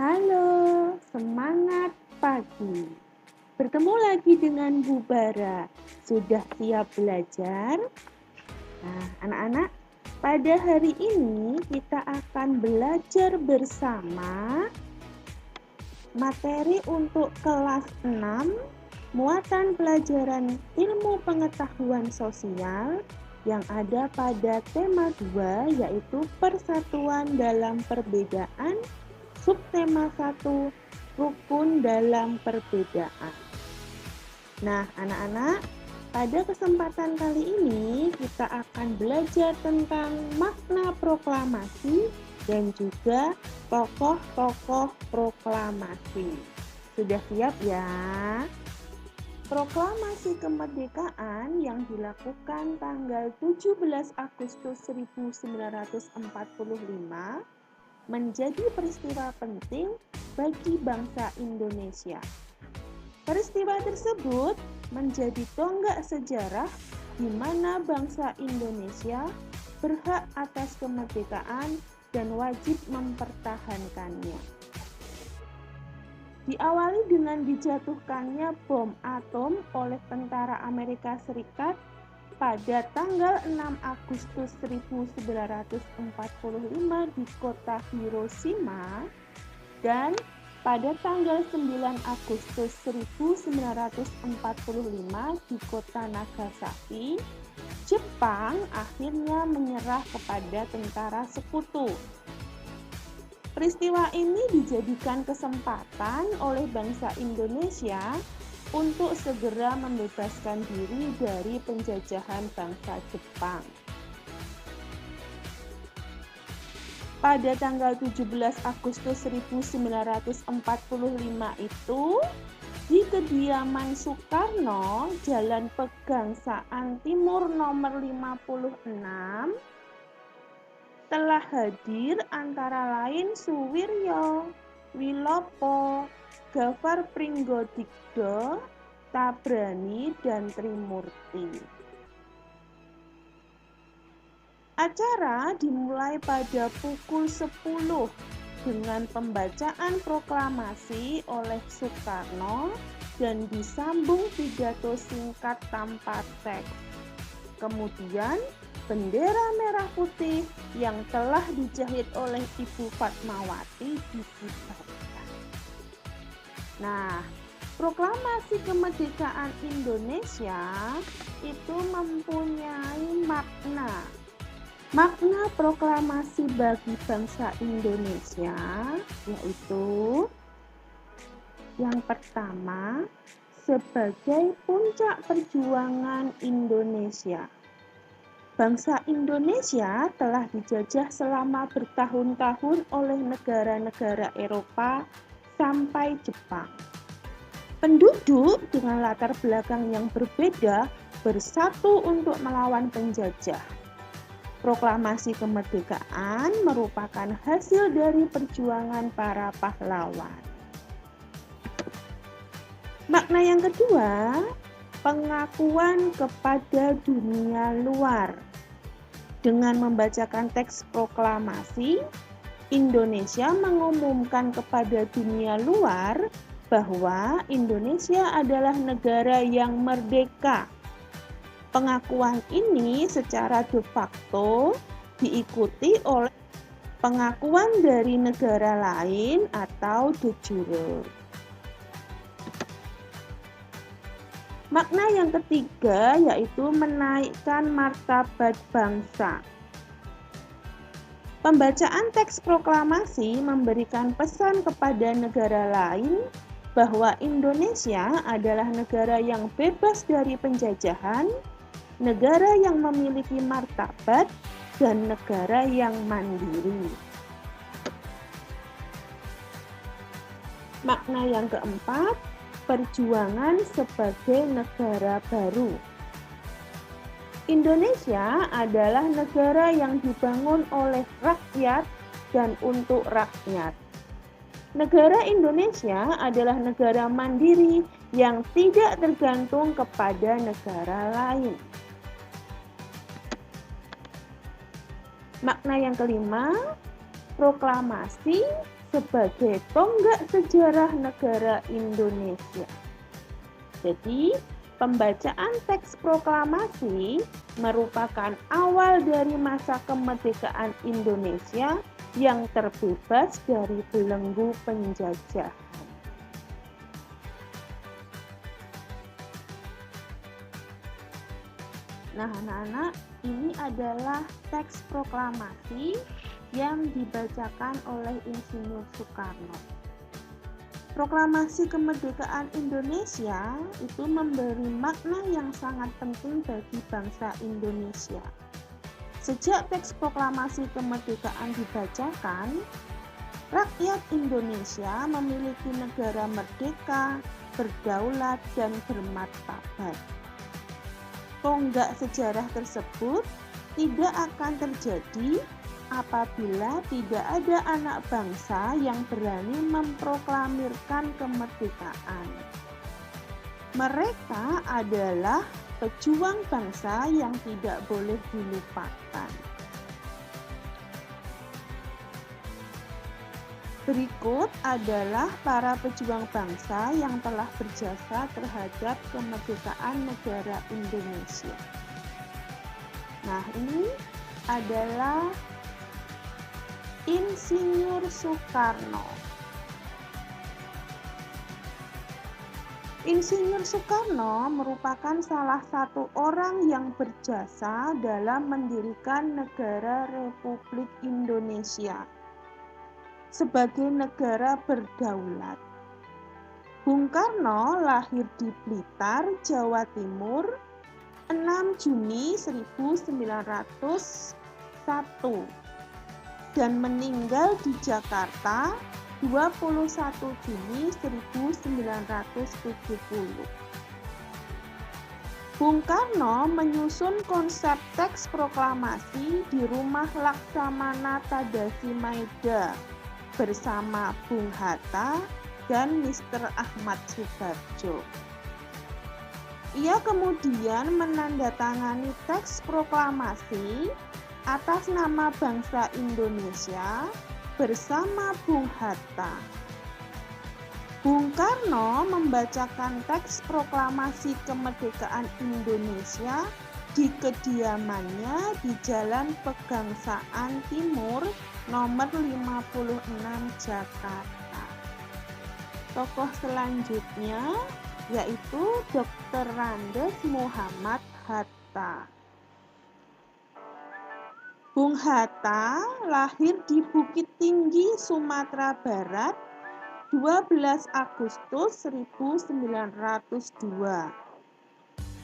Halo, semangat pagi. Bertemu lagi dengan Bu Bara. Sudah siap belajar? Nah, anak-anak, pada hari ini kita akan belajar bersama materi untuk kelas 6, muatan pelajaran ilmu pengetahuan sosial yang ada pada tema 2, yaitu persatuan dalam perbedaan, subtema 1, rukun dalam perbedaan. Nah, anak-anak, pada kesempatan kali ini kita akan belajar tentang makna proklamasi dan juga tokoh-tokoh proklamasi. Sudah siap ya? Proklamasi kemerdekaan yang dilakukan tanggal 17 Agustus 1945 menjadi peristiwa penting bagi bangsa Indonesia. Peristiwa tersebut menjadi tonggak sejarah di mana bangsa Indonesia berhak atas kemerdekaan dan wajib mempertahankannya. Diawali dengan dijatuhkannya bom atom oleh tentara Amerika Serikat pada tanggal 6 Agustus 1945 di kota Hiroshima dan pada tanggal 9 Agustus 1945 di kota Nagasaki, Jepang akhirnya menyerah kepada tentara sekutu. Peristiwa ini dijadikan kesempatan oleh bangsa Indonesia untuk segera membebaskan diri dari penjajahan bangsa Jepang. Pada tanggal 17 Agustus 1945 itu, di kediaman Soekarno, Jalan Pegangsaan Timur nomor 56, telah hadir antara lain Suwiryo, Wilopo, Gafar Pringgodikdo, Tabrani, dan Trimurti. Acara dimulai pada pukul 10 dengan pembacaan proklamasi oleh Soekarno dan disambung pidato singkat tanpa teks. Kemudian, bendera merah putih yang telah dijahit oleh Ibu Fatmawati dikibarkan. Nah, proklamasi kemerdekaan Indonesia itu mempunyai makna. Makna proklamasi bagi bangsa Indonesia yaitu yang pertama, sebagai puncak perjuangan Indonesia. Bangsa Indonesia telah dijajah selama bertahun-tahun oleh negara-negara Eropa sampai Jepang. Penduduk dengan latar belakang yang berbeda bersatu untuk melawan penjajah. Proklamasi kemerdekaan merupakan hasil dari perjuangan para pahlawan. Makna yang kedua, pengakuan kepada dunia luar. Dengan membacakan teks proklamasi, Indonesia mengumumkan kepada dunia luar bahwa Indonesia adalah negara yang merdeka. Pengakuan ini secara de facto diikuti oleh pengakuan dari negara lain atau de jure. Makna yang ketiga yaitu menaikkan martabat bangsa. Pembacaan teks proklamasi memberikan pesan kepada negara lain bahwa Indonesia adalah negara yang bebas dari penjajahan, negara yang memiliki martabat, dan negara yang mandiri. Makna yang keempat, perjuangan sebagai negara baru. Indonesia adalah negara yang dibangun oleh rakyat dan untuk rakyat. Negara Indonesia adalah negara mandiri yang tidak tergantung kepada negara lain. Makna yang kelima, proklamasi sebagai tonggak sejarah negara Indonesia. Jadi, pembacaan teks proklamasi merupakan awal dari masa kemerdekaan Indonesia yang terbebas dari belenggu penjajahan. Nah, anak-anak, ini adalah teks proklamasi yang dibacakan oleh Insinyur Soekarno. Proklamasi kemerdekaan Indonesia itu memberi makna yang sangat penting bagi bangsa Indonesia. Sejak teks proklamasi kemerdekaan dibacakan, rakyat Indonesia memiliki negara merdeka, berdaulat, dan bermartabat. Tonggak sejarah tersebut tidak akan terjadi apabila tidak ada anak bangsa yang berani memproklamirkan kemerdekaan. Mereka adalah pejuang bangsa yang tidak boleh dilupakan. Berikut adalah para pejuang bangsa yang telah berjasa terhadap kemerdekaan negara Indonesia. Nah, ini adalah Insinyur Soekarno. Insinyur Soekarno merupakan salah satu orang yang berjasa dalam mendirikan negara Republik Indonesia sebagai negara berdaulat. Bung Karno lahir di Blitar, Jawa Timur, 6 Juni 1901 dan meninggal di Jakarta 21 Juni 1970. Bung Karno menyusun konsep teks proklamasi di Rumah Laksamana Tadasimaeda bersama Bung Hatta dan Mr. Ahmad Soebardjo. Ia kemudian menandatangani teks proklamasi atas nama bangsa Indonesia bersama Bung Hatta. Bung Karno membacakan teks proklamasi kemerdekaan Indonesia di kediamannya di Jalan Pegangsaan Timur nomor 56 Jakarta. Tokoh selanjutnya yaitu Dr. Randes Muhammad Hatta. Bung Hatta lahir di Bukit Tinggi, Sumatera Barat, 12 Agustus 1902.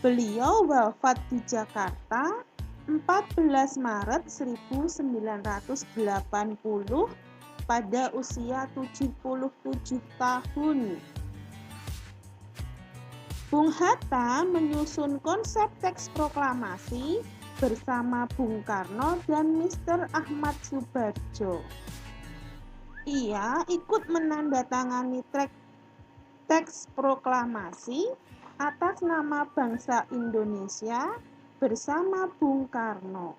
Beliau wafat di Jakarta 14 Maret 1980 pada usia 77 tahun. Bung Hatta menyusun konsep teks proklamasi bersama Bung Karno dan Mr. Ahmad Soebardjo. Ia ikut menandatangani teks proklamasi atas nama bangsa Indonesia bersama Bung Karno.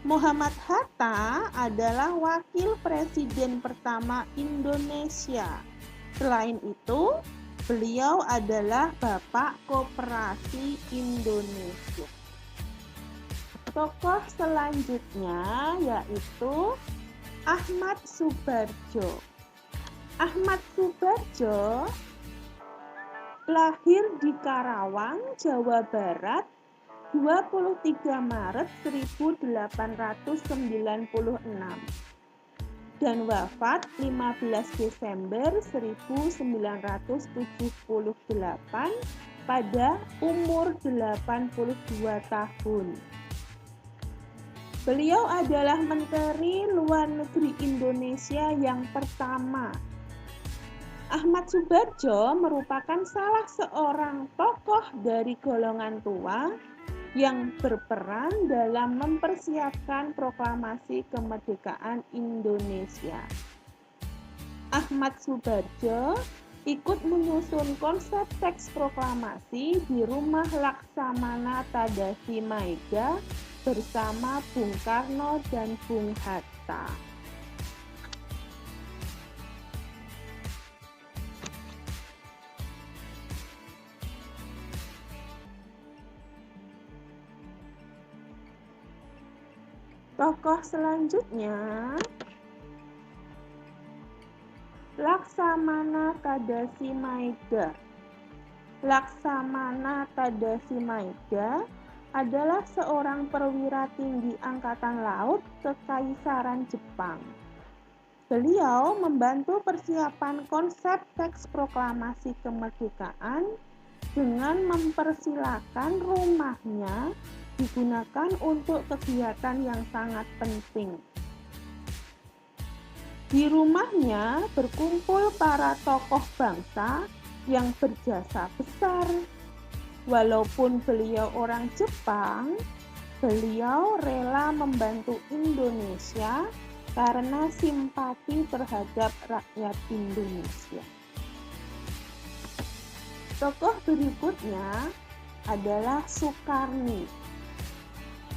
Muhammad Hatta adalah wakil presiden pertama Indonesia. Selain itu, beliau adalah Bapak Koperasi Indonesia. Tokoh selanjutnya yaitu Ahmad Soebardjo. Ahmad Soebardjo lahir di Karawang, Jawa Barat, 23 Maret 1896 dan wafat 15 Desember 1978 pada umur 82 tahun. Beliau adalah Menteri Luar Negeri Indonesia yang pertama. Ahmad Soebardjo merupakan salah seorang tokoh dari golongan tua yang berperan dalam mempersiapkan proklamasi kemerdekaan Indonesia. Ahmad Soebardjo ikut menyusun konsep teks proklamasi di Rumah Laksamana Tadasimaeda bersama Bung Karno dan Bung Hatta. Tokoh selanjutnya Laksamana Tadasimaeda. Laksamana Tadasimaeda adalah seorang perwira tinggi Angkatan Laut Kekaisaran Jepang. Beliau membantu persiapan konsep teks proklamasi kemerdekaan dengan mempersilakan rumahnya digunakan untuk kegiatan yang sangat penting. Di rumahnya berkumpul para tokoh bangsa yang berjasa besar. Walaupun beliau orang Jepang, beliau rela membantu Indonesia karena simpati terhadap rakyat Indonesia. Tokoh berikutnya adalah Sukarni.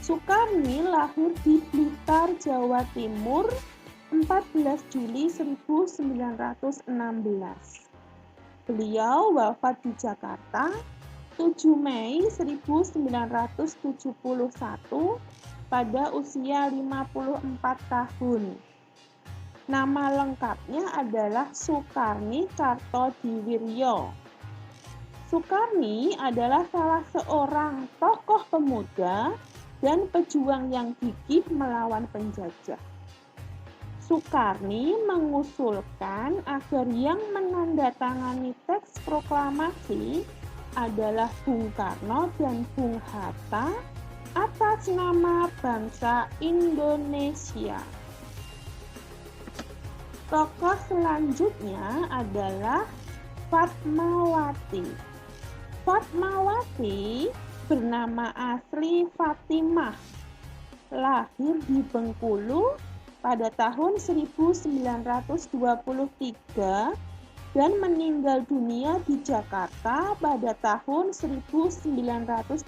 Sukarni lahir di Blitar, Jawa Timur, 14 Juli 1916. Beliau wafat di Jakarta 7 Mei 1971 pada usia 54 tahun. Nama lengkapnya adalah Sukarni Kartodiwiryo. Sukarni adalah salah seorang tokoh pemuda dan pejuang yang gigih melawan penjajah. Sukarni mengusulkan agar yang menandatangani teks proklamasi adalah Bung Karno dan Bung Hatta atas nama bangsa Indonesia. Tokoh selanjutnya adalah Fatmawati. Fatmawati bernama asli Fatimah, lahir di Bengkulu pada tahun 1923 dan meninggal dunia di Jakarta pada tahun 1980.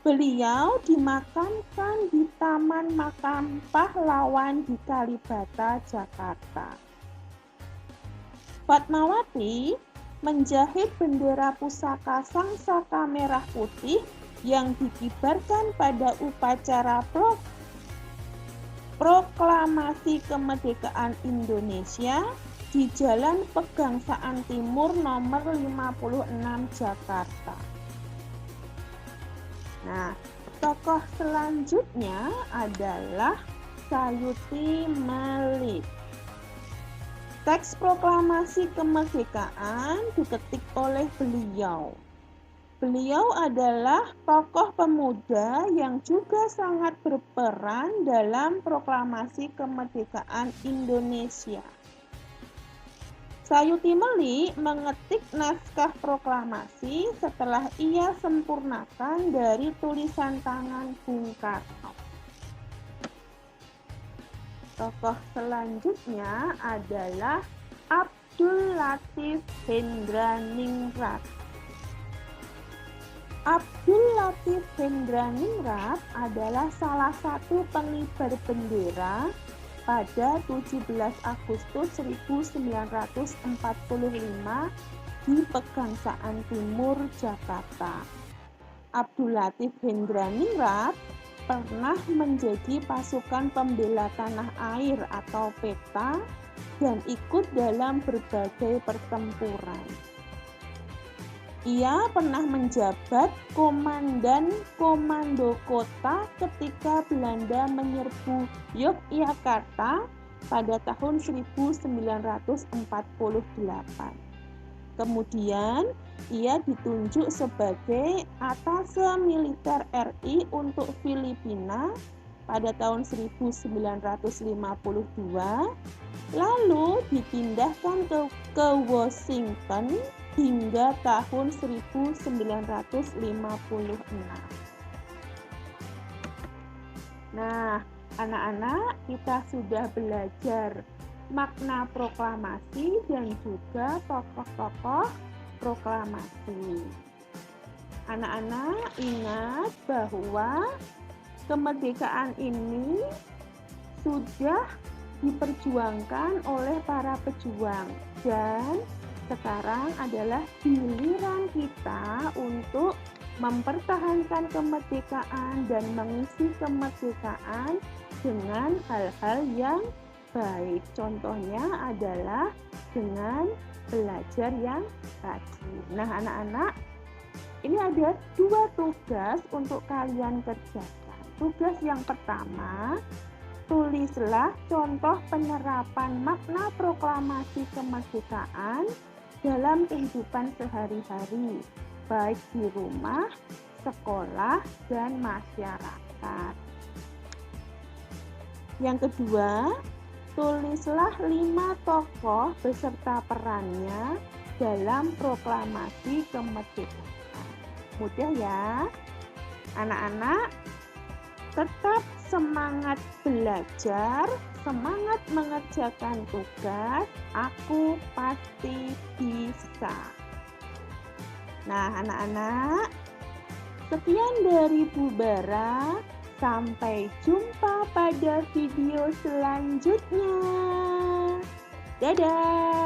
Beliau dimakamkan di Taman Makam Pahlawan di Kalibata, Jakarta. Fatmawati menjahit bendera pusaka Sangsaka Merah Putih yang dikibarkan pada upacara proklamasi kemerdekaan Indonesia di Jalan Pegangsaan Timur nomor 56 Jakarta. Nah, tokoh selanjutnya adalah Sayuti Melik. Teks proklamasi kemerdekaan diketik oleh beliau. Beliau adalah tokoh pemuda yang juga sangat berperan dalam proklamasi kemerdekaan Indonesia. Sayuti Melik mengetik naskah proklamasi setelah ia sempurnakan dari tulisan tangan Bung Karno. Tokoh selanjutnya adalah Abdul Latif Hendraningrat. Abdul Latif Hendraningrat adalah salah satu pengibar bendera pada 17 Agustus 1945 di Pegangsaan Timur, Jakarta. Abdul Latif Hendraningrat pernah menjadi pasukan pembela tanah air atau PETA dan ikut dalam berbagai pertempuran. Ia pernah menjabat komandan komando kota ketika Belanda menyerbu Yogyakarta pada tahun 1948. Kemudian, ia ditunjuk sebagai atase militer RI untuk Filipina pada tahun 1952, lalu dipindahkan ke Washington hingga tahun 1956. Nah, anak-anak, kita sudah belajar makna proklamasi dan juga tokoh-tokoh proklamasi. Anak-anak ingat bahwa kemerdekaan ini sudah diperjuangkan oleh para pejuang dan sekarang adalah giliran kita untuk mempertahankan kemerdekaan dan mengisi kemerdekaan dengan hal-hal yang baik. Contohnya adalah dengan belajar yang rajin. Nah, anak-anak, ini ada 2 tugas untuk kalian kerjakan. Tugas yang pertama, tulislah contoh penerapan makna proklamasi kemerdekaan dalam kehidupan sehari-hari, baik di rumah, sekolah, dan masyarakat. Yang kedua, tulislah 5 tokoh beserta perannya dalam proklamasi kemerdekaan. Mudah ya. Anak-anak, tetap semangat belajar, semangat mengerjakan tugas, aku pasti bisa. Nah, anak-anak, sekian dari Bu Bara. Sampai jumpa pada video selanjutnya. Dadah!